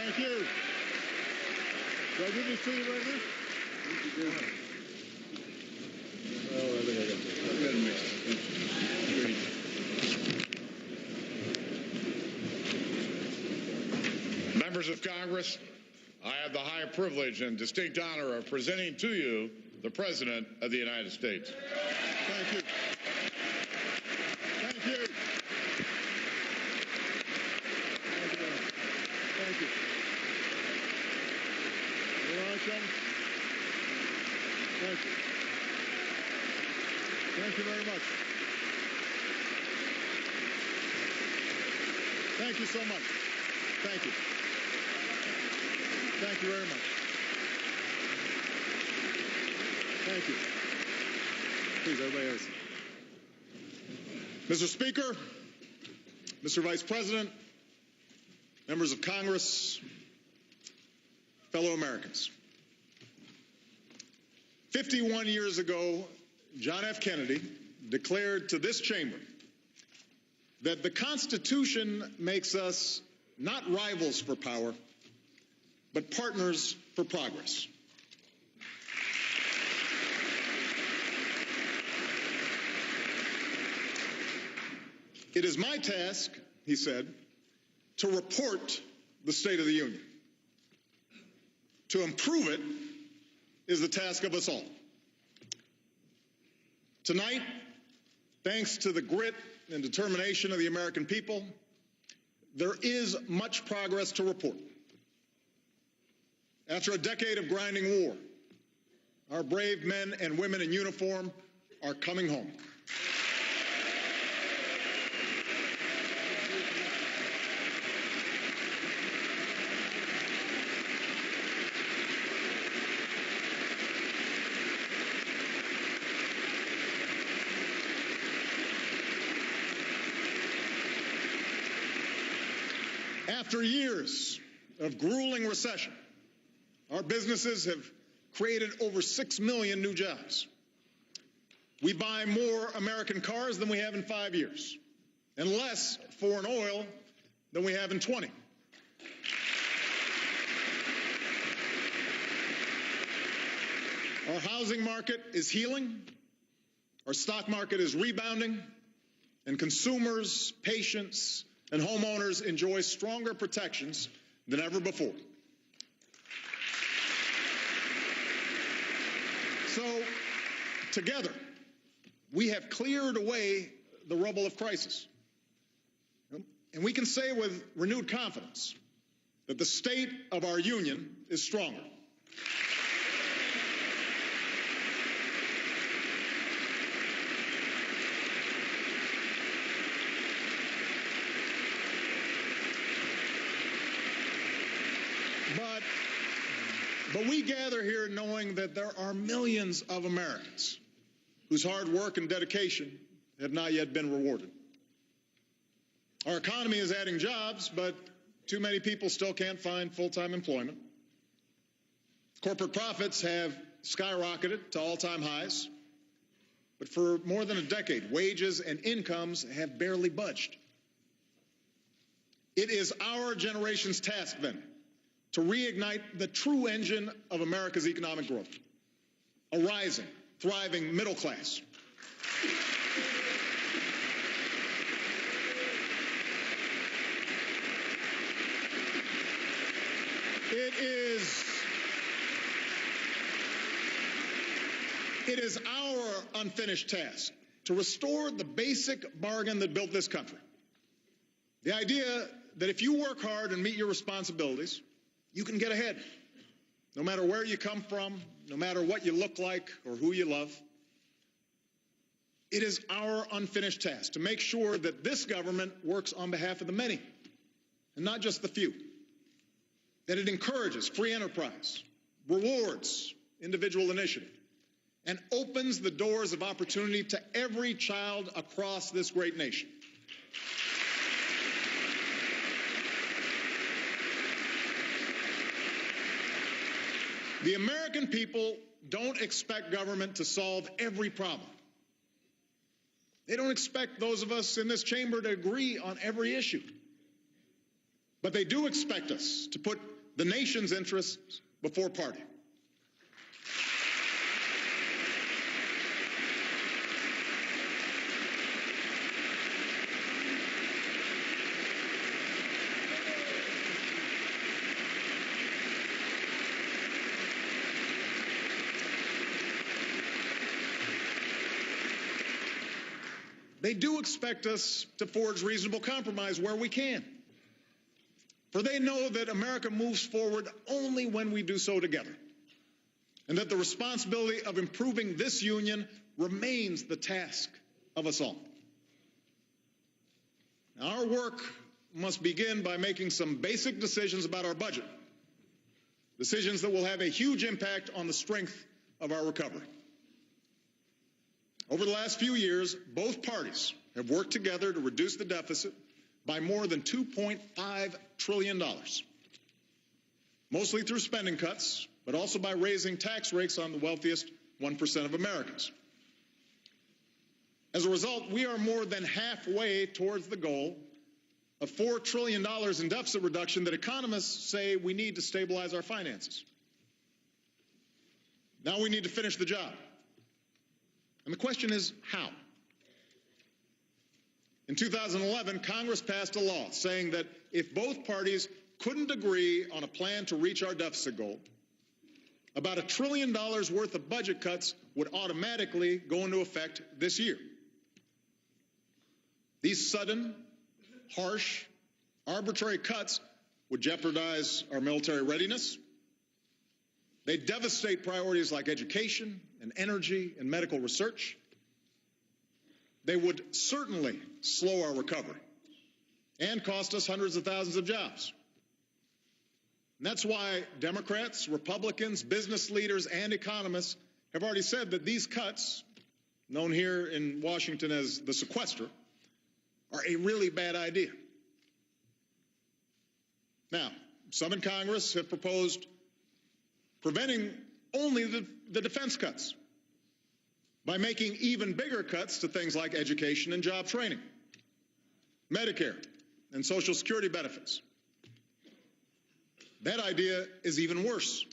Thank you. Do I give this to you right now? Oh, I think I got this. Go ahead and mix it. Members of Congress, I have the high privilege and distinct honor of presenting to you the President of the United States. Thank you. Thank you. Thank you. You're welcome. Thank you. Thank you very much. Thank you so much. Thank you. Thank you very much. Thank you. Please, everybody else. Mr. Speaker, Mr. Vice President, members of Congress, fellow Americans. 51 years ago, John F. Kennedy declared to this chamber that the Constitution makes us not rivals for power, but partners for progress. It is my task, he said, to report the State of the Union. To improve it is the task of us all. Tonight, thanks to the grit and determination of the American people, there is much progress to report. After a decade of grinding war, our brave men and women in uniform are coming home. After years of grueling recession, our businesses have created over 6 million new jobs. We buy more American cars than we have in 5 years, and less foreign oil than we have in 20. Our housing market is healing, our stock market is rebounding, and consumers, patients, and homeowners enjoy stronger protections than ever before. So, together, we have cleared away the rubble of crisis. And we can say with renewed confidence that the state of our union is stronger. But we gather here knowing that there are millions of Americans whose hard work and dedication have not yet been rewarded. Our economy is adding jobs, but too many people still can't find full-time employment. Corporate profits have skyrocketed to all-time highs, but for more than a decade, wages and incomes have barely budged. It is our generation's task, then, to reignite the true engine of America's economic growth, a rising, thriving middle class. It is our unfinished task to restore the basic bargain that built this country. The idea that if you work hard and meet your responsibilities, you can get ahead, no matter where you come from, no matter what you look like or who you love. It is our unfinished task to make sure that this government works on behalf of the many, and not just the few. That it encourages free enterprise, rewards individual initiative, and opens the doors of opportunity to every child across this great nation. The American people don't expect government to solve every problem. They don't expect those of us in this chamber to agree on every issue. But they do expect us to put the nation's interests before party. They do expect us to forge reasonable compromise where we can. For they know that America moves forward only when we do so together, and that the responsibility of improving this union remains the task of us all. Now, our work must begin by making some basic decisions about our budget, decisions that will have a huge impact on the strength of our recovery. Over the last few years, both parties have worked together to reduce the deficit by more than $2.5 trillion, mostly through spending cuts, but also by raising tax rates on the wealthiest 1% of Americans. As a result, we are more than halfway towards the goal of $4 trillion in deficit reduction that economists say we need to stabilize our finances. Now we need to finish the job. And the question is, how? In 2011, Congress passed a law saying that if both parties couldn't agree on a plan to reach our deficit goal, about $1 trillion worth of budget cuts would automatically go into effect this year. These sudden, harsh, arbitrary cuts would jeopardize our military readiness. They devastate priorities like education and energy and medical research. They would certainly slow our recovery and cost us hundreds of thousands of jobs. And that's why Democrats, Republicans, business leaders, and economists have already said that these cuts, known here in Washington as the sequester, are a really bad idea. Now, some in Congress have proposed preventing only the defense cuts by making even bigger cuts to things like education and job training, Medicare, and Social Security benefits. That idea is even worse.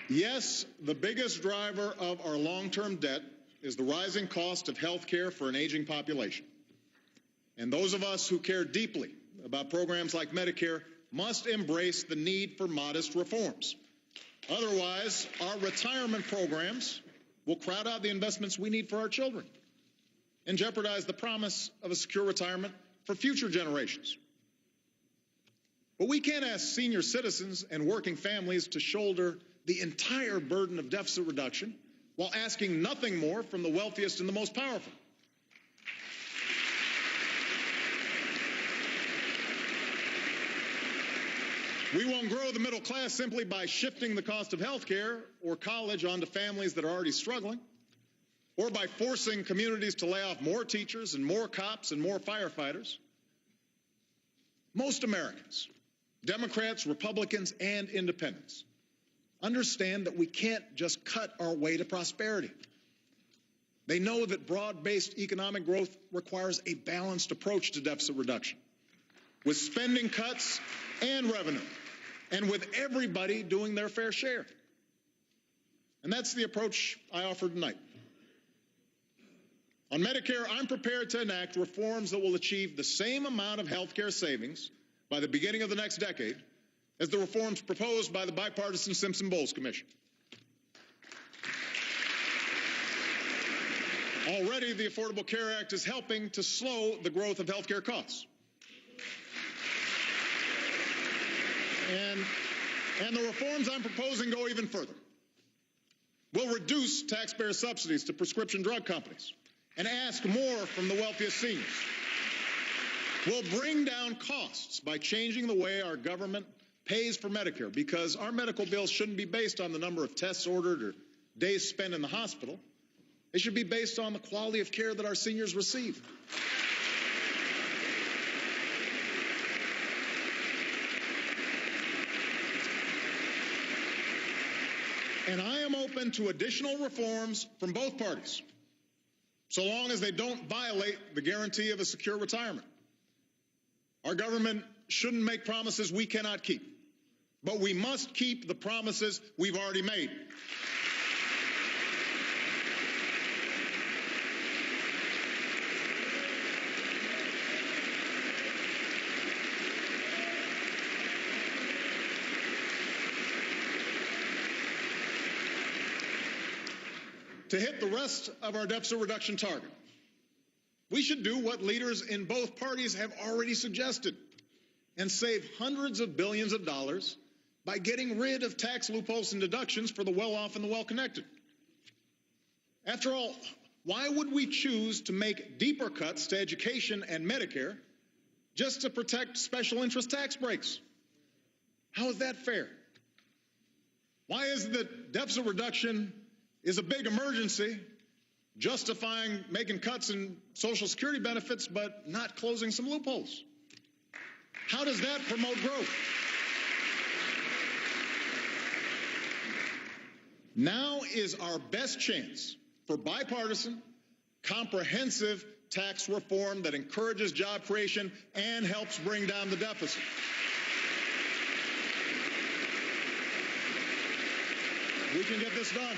Yes, the biggest driver of our long-term debt is the rising cost of health care for an aging population. And those of us who care deeply about programs like Medicare must embrace the need for modest reforms. Otherwise, our retirement programs will crowd out the investments we need for our children and jeopardize the promise of a secure retirement for future generations. But we can't ask senior citizens and working families to shoulder the entire burden of deficit reduction while asking nothing more from the wealthiest and the most powerful. We won't grow the middle class simply by shifting the cost of health care or college onto families that are already struggling, or by forcing communities to lay off more teachers and more cops and more firefighters. Most Americans, Democrats, Republicans, and independents, understand that we can't just cut our way to prosperity. They know that broad-based economic growth requires a balanced approach to deficit reduction, with spending cuts and revenue, and with everybody doing their fair share. And that's the approach I offer tonight. On Medicare, I'm prepared to enact reforms that will achieve the same amount of health care savings by the beginning of the next decade as the reforms proposed by the bipartisan Simpson-Bowles Commission. Already, the Affordable Care Act is helping to slow the growth of health care costs. And the reforms I'm proposing go even further. We'll reduce taxpayer subsidies to prescription drug companies and ask more from the wealthiest seniors. We'll bring down costs by changing the way our government pays for Medicare, because our medical bills shouldn't be based on the number of tests ordered or days spent in the hospital. They should be based on the quality of care that our seniors receive. And I am open to additional reforms from both parties, so long as they don't violate the guarantee of a secure retirement. Our government shouldn't make promises we cannot keep, but we must keep the promises we've already made. To hit the rest of our deficit reduction target, we should do what leaders in both parties have already suggested and save hundreds of billions of dollars by getting rid of tax loopholes and deductions for the well-off and the well-connected. After all, why would we choose to make deeper cuts to education and Medicare just to protect special interest tax breaks? How is that fair? Why is it that deficit reduction is a big emergency, justifying making cuts in Social Security benefits but not closing some loopholes? How does that promote growth? Now is our best chance for bipartisan, comprehensive tax reform that encourages job creation and helps bring down the deficit. We can get this done.